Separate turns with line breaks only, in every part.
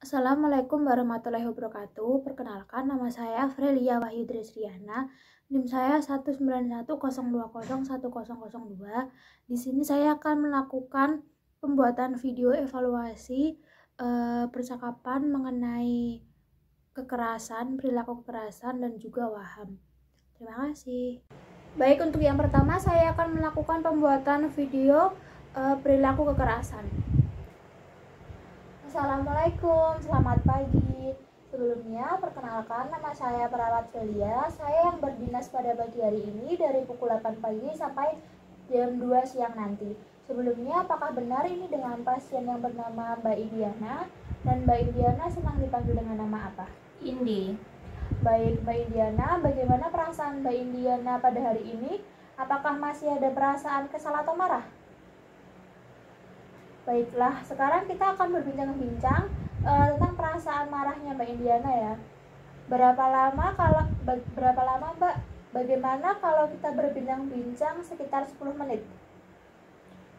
Assalamualaikum warahmatullahi wabarakatuh. Perkenalkan, nama saya Frelia Wahyu Dresriana. NIM saya 19102010002. Di sini saya akan melakukan pembuatan video evaluasi percakapan mengenai kekerasan, perilaku kekerasan, dan juga waham. Terima kasih. Baik, untuk yang pertama saya akan melakukan pembuatan video perilaku kekerasan. Assalamualaikum, selamat pagi. Sebelumnya, perkenalkan, nama saya Perawat Velia. Saya yang berdinas pada pagi hari ini dari pukul 8 pagi sampai jam 2 siang nanti. Sebelumnya, apakah benar ini dengan pasien yang bernama Mbak Indiana? Dan Mbak Indiana senang dipanggil dengan nama apa?
Indi.
Baik, Mbak Indiana, bagaimana perasaan Mbak Indiana pada hari ini? Apakah masih ada perasaan kesal atau marah? Baiklah, sekarang kita akan berbincang-bincang tentang perasaan marahnya Mbak Indiana ya. Berapa lama Mbak? Bagaimana kalau kita berbincang-bincang sekitar 10 menit?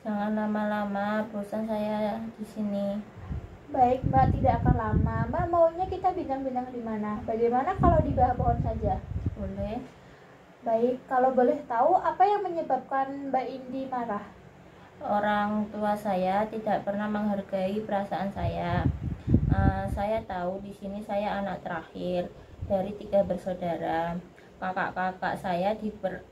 Jangan lama-lama, bosan saya di sini.
Baik, Mbak, tidak akan lama. Mbak maunya kita bincang-bincang di mana? Bagaimana kalau di bawah pohon saja?
Boleh.
Baik, kalau boleh tahu apa yang menyebabkan Mbak Indi marah?
Orang tua saya tidak pernah menghargai perasaan saya. Saya tahu di sini saya anak terakhir dari 3 bersaudara. Kakak-kakak saya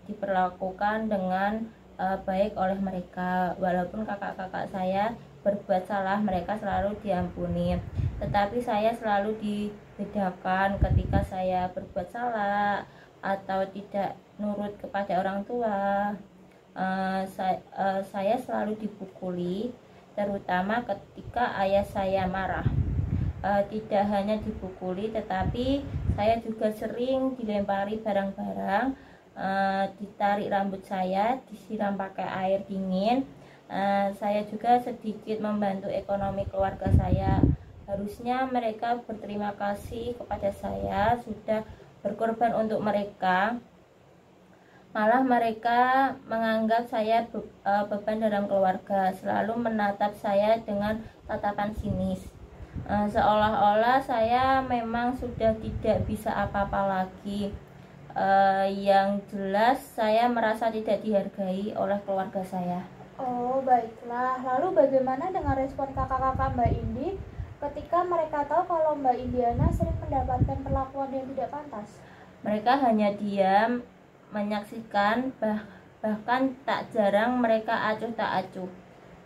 diperlakukan dengan baik oleh mereka. Walaupun kakak-kakak saya berbuat salah, mereka selalu diampuni. Tetapi saya selalu dibedakan ketika saya berbuat salah atau tidak nurut kepada orang tua. Saya selalu dipukuli, terutama ketika ayah saya marah. Tidak hanya dipukuli, tetapi saya juga sering dilempari barang-barang, ditarik rambut saya, disiram pakai air dingin. Saya juga sedikit membantu ekonomi keluarga saya. Harusnya mereka berterima kasih kepada saya sudah berkorban untuk mereka. Malah mereka menganggap saya beban dalam keluarga, selalu menatap saya dengan tatapan sinis. Seolah-olah saya memang sudah tidak bisa apa-apa lagi. Yang jelas saya merasa tidak dihargai oleh keluarga saya.
Oh, baiklah. Lalu bagaimana dengan respon kakak-kakak Mbak Indi ketika mereka tahu kalau Mbak Indiana sering mendapatkan perlakuan yang tidak pantas?
Mereka hanya diam, menyaksikan, bahkan tak jarang mereka acuh tak acuh.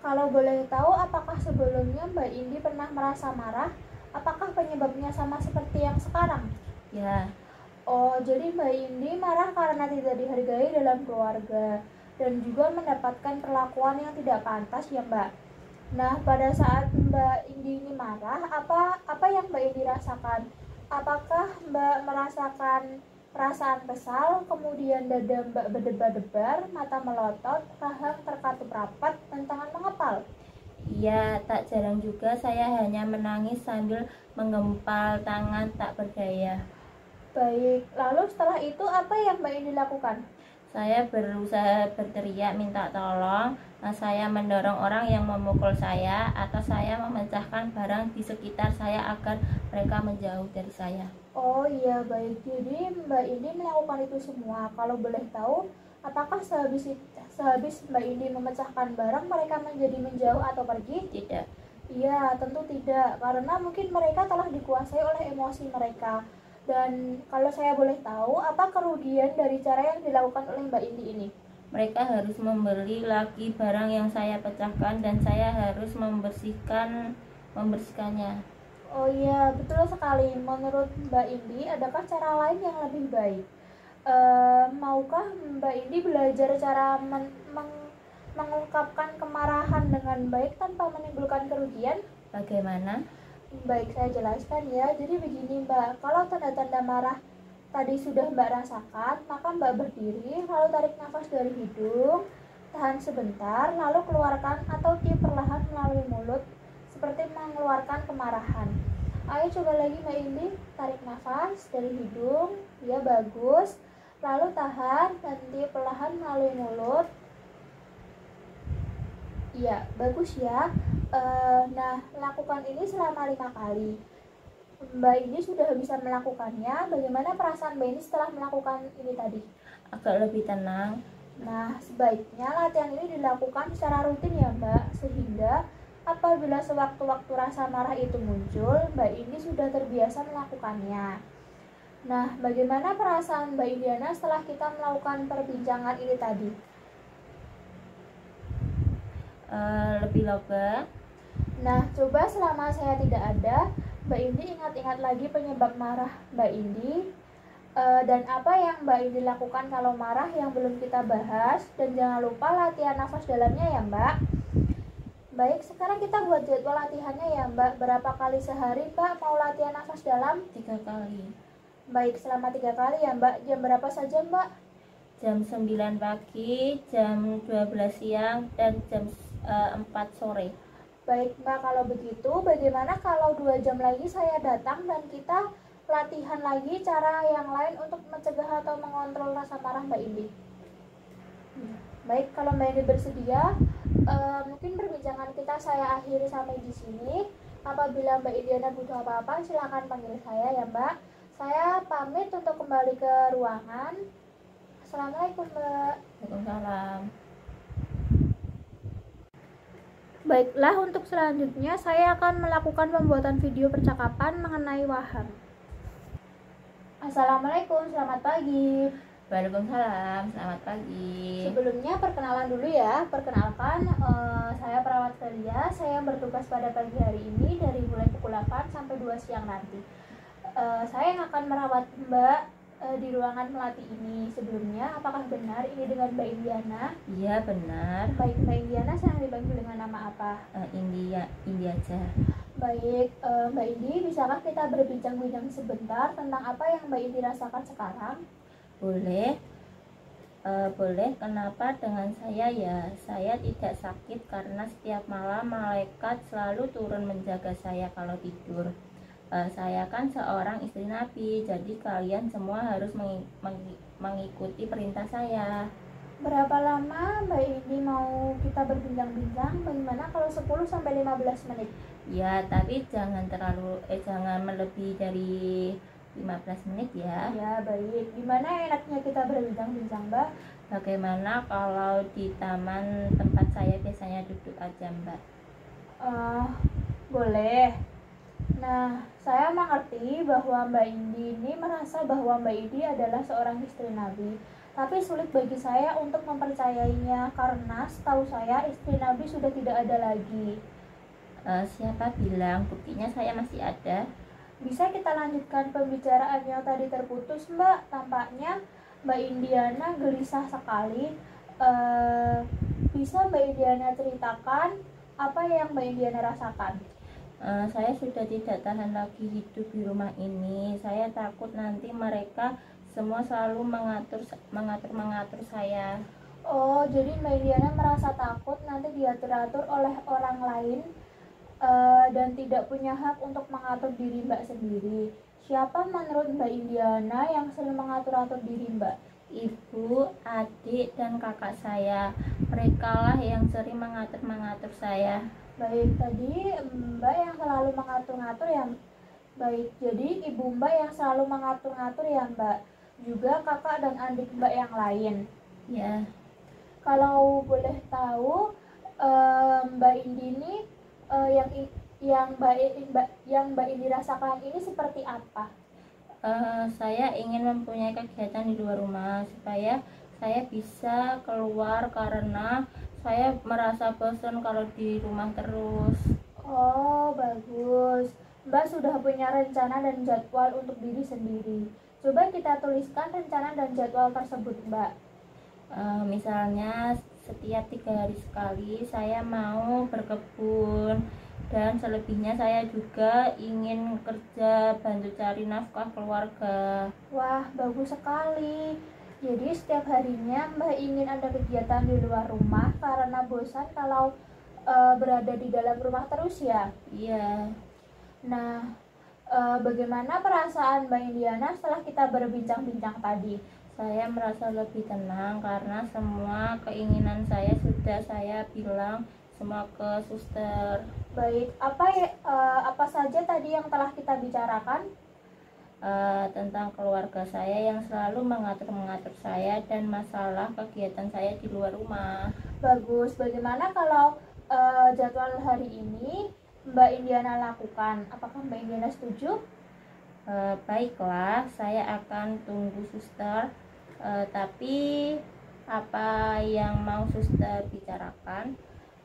Kalau boleh tahu, apakah sebelumnya Mbak Indi pernah merasa marah? Apakah penyebabnya sama seperti yang sekarang?
Ya.
Oh, jadi Mbak Indi marah karena tidak dihargai dalam keluarga dan juga mendapatkan perlakuan yang tidak pantas ya Mbak. Nah, pada saat Mbak Indi ini marah, apa yang Mbak Indi rasakan? Apakah Mbak merasakan perasaan kesal, kemudian dada Mbak berdebar-debar, mata melotot, rahang terkatup rapat, dan tangan mengepal?
Iya, tak jarang juga saya hanya menangis sambil menggempal tangan tak berdaya.
Baik, lalu setelah itu apa yang Mbak Indi lakukan?
Saya berusaha berteriak minta tolong. Saya mendorong orang yang memukul saya, atau saya memecahkan barang di sekitar saya agar mereka menjauh dari saya.
Oh iya, baik. Jadi Mbak Indi melakukan itu semua. Kalau boleh tahu, apakah sehabis Mbak Indi memecahkan barang, mereka menjadi menjauh atau pergi?
Tidak.
Iya, tentu tidak. Karena mungkin mereka telah dikuasai oleh emosi mereka. Dan kalau saya boleh tahu, apa kerugian dari cara yang dilakukan oleh Mbak Indi ini?
Mereka harus membeli lagi barang yang saya pecahkan dan saya harus membersihkannya.
Oh iya, betul sekali. Menurut Mbak Indi, adakah cara lain yang lebih baik? Maukah Mbak Indi belajar cara mengungkapkan kemarahan dengan baik tanpa menimbulkan kerugian?
Bagaimana?
Baik, saya jelaskan ya. Jadi begini Mbak, kalau tanda-tanda marah tadi sudah Mbak rasakan, maka Mbak berdiri, lalu tarik nafas dari hidung, tahan sebentar, lalu keluarkan atau tiup perlahan melalui mulut, seperti mengeluarkan kemarahan. Ayo coba lagi Mbak Indi, tarik nafas dari hidung, ya bagus, lalu tahan dan tiup perlahan melalui mulut. Iya, bagus ya. Nah, lakukan ini selama 5 kali. Mbak ini sudah bisa melakukannya. Bagaimana perasaan Mbak ini setelah melakukan ini tadi?
Agak lebih tenang.
Nah, sebaiknya latihan ini dilakukan secara rutin ya Mbak, sehingga apabila sewaktu-waktu rasa marah itu muncul, Mbak ini sudah terbiasa melakukannya. Nah, bagaimana perasaan Mbak Indiana setelah kita melakukan perbincangan ini tadi?
Lebih lega.
Nah, coba selama saya tidak ada, Mbak Indi ingat-ingat lagi penyebab marah Mbak Indi, dan apa yang Mbak Indi lakukan kalau marah yang belum kita bahas. Dan jangan lupa latihan nafas dalamnya ya Mbak. Baik, sekarang kita buat jadwal latihannya ya Mbak. Berapa kali sehari Mbak mau latihan nafas dalam?
3 kali.
Baik, selama 3 kali ya Mbak. Jam berapa saja Mbak?
Jam 9 pagi, jam 12 siang, dan jam 4 sore.
Baik Mbak, kalau begitu bagaimana kalau 2 jam lagi saya datang dan kita latihan lagi cara yang lain untuk mencegah atau mengontrol rasa marah Mbak Indi? Baik, kalau Mbak Indi bersedia, mungkin perbincangan kita saya akhiri sampai di sini. Apabila Mbak Indiana butuh apa-apa, silakan panggil saya ya Mbak. Saya pamit untuk kembali ke ruangan. Assalamualaikum Mbak.
Waalaikumsalam.
Baiklah, untuk selanjutnya saya akan melakukan pembuatan video percakapan mengenai waham. Assalamualaikum, selamat pagi.
Waalaikumsalam, selamat pagi.
Sebelumnya perkenalan dulu ya. Perkenalkan, saya perawat Celia. Saya bertugas pada pagi hari ini dari mulai pukul 8 sampai 2 siang nanti. Saya yang akan merawat Mbak di ruangan melati ini. Sebelumnya, apakah benar ini dengan Mbak Indiana?
Iya, benar.
Baik, Mbak Indiana sedang dipanggil dengan nama apa?
Indi aja.
Baik, Mbak Indi, bisakah kita berbincang-bincang sebentar tentang apa yang Mbak Indi rasakan sekarang?
Boleh. Boleh. Kenapa dengan saya ya? Saya tidak sakit karena setiap malam malaikat selalu turun menjaga saya kalau tidur. Saya kan seorang istri Nabi, jadi kalian semua harus mengikuti perintah saya.
Berapa lama Mbak Indi mau kita berbincang-bincang? Bagaimana kalau 10-15 menit?
Ya, tapi jangan melebihi dari 15 menit ya.
Ya, baik. Gimana enaknya kita berbincang-bincang, Mbak?
Bagaimana kalau di taman tempat saya biasanya duduk aja, Mbak?
Boleh. Nah, saya mengerti bahwa Mbak Indi ini merasa bahwa Mbak Indi adalah seorang istri Nabi. Tapi sulit bagi saya untuk mempercayainya karena setahu saya istri Nabi sudah tidak ada lagi.
Siapa bilang? Buktinya saya masih ada.
Bisa kita lanjutkan pembicaraan yang tadi terputus, Mbak? Tampaknya Mbak Indiana gelisah sekali. Bisa Mbak Indiana ceritakan apa yang Mbak Indiana rasakan?
Saya sudah tidak tahan lagi hidup di rumah ini. Saya takut nanti mereka semua selalu mengatur saya.
Oh, jadi Mbak Indiana merasa takut nanti diatur-atur oleh orang lain dan tidak punya hak untuk mengatur diri Mbak sendiri. Siapa menurut Mbak Indiana yang sering mengatur-atur diri Mbak?
Ibu, adik, dan kakak saya. Mereka lah yang sering mengatur saya.
Baik, tadi Mbak yang selalu mengatur-ngatur ya. Baik, jadi ibu Mbak yang selalu mengatur-ngatur ya Mbak. Juga kakak dan adik Mbak yang lain.
Ya.
Kalau boleh tahu, Mbak Indi ini yang Mbak Indi rasakan ini seperti apa?
Saya ingin mempunyai kegiatan di luar rumah supaya saya bisa keluar karena saya merasa bosan kalau di rumah terus.
Oh, bagus. Mbak sudah punya rencana dan jadwal untuk diri sendiri. Coba kita tuliskan rencana dan jadwal tersebut, Mbak.
Misalnya setiap 3 hari sekali saya mau berkebun, dan selebihnya saya juga ingin kerja bantu cari nafkah keluarga.
Wah, bagus sekali. Jadi setiap harinya Mbak ingin ada kegiatan di luar rumah karena bosan kalau berada di dalam rumah terus ya?
Iya.
Nah, bagaimana perasaan Mbak Indiana setelah kita berbincang-bincang tadi?
Saya merasa lebih tenang karena semua keinginan saya sudah saya bilang semua ke suster.
Baik, apa saja tadi yang telah kita bicarakan?
Tentang keluarga saya yang selalu mengatur saya dan masalah kegiatan saya di luar rumah.
Bagus. Bagaimana kalau jadwal hari ini Mbak Indiana lakukan? Apakah Mbak Indiana setuju?
Baiklah, saya akan tunggu suster. Tapi apa yang mau suster bicarakan?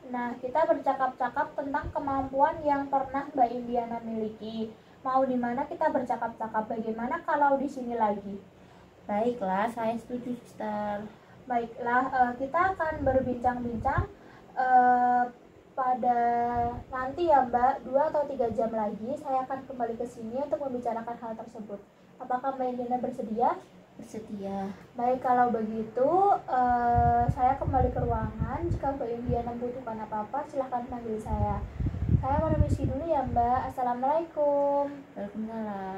Nah, kita bercakap-cakap tentang kemampuan yang pernah Mbak Indiana miliki. Mau di mana kita bercakap-cakap? Bagaimana kalau di sini lagi?
Baiklah, saya setuju, suster.
Baiklah, kita akan berbincang-bincang pada nanti ya Mbak, 2 atau 3 jam lagi saya akan kembali ke sini untuk membicarakan hal tersebut. Apakah Mbak Indiana bersedia?
Bersedia.
Baik, kalau begitu saya kembali ke ruangan. Jika Mbak Indiana membutuhkan apa-apa silahkan panggil saya. Saya permisi dulu ya Mbak. Assalamualaikum.
Waalaikumsalam.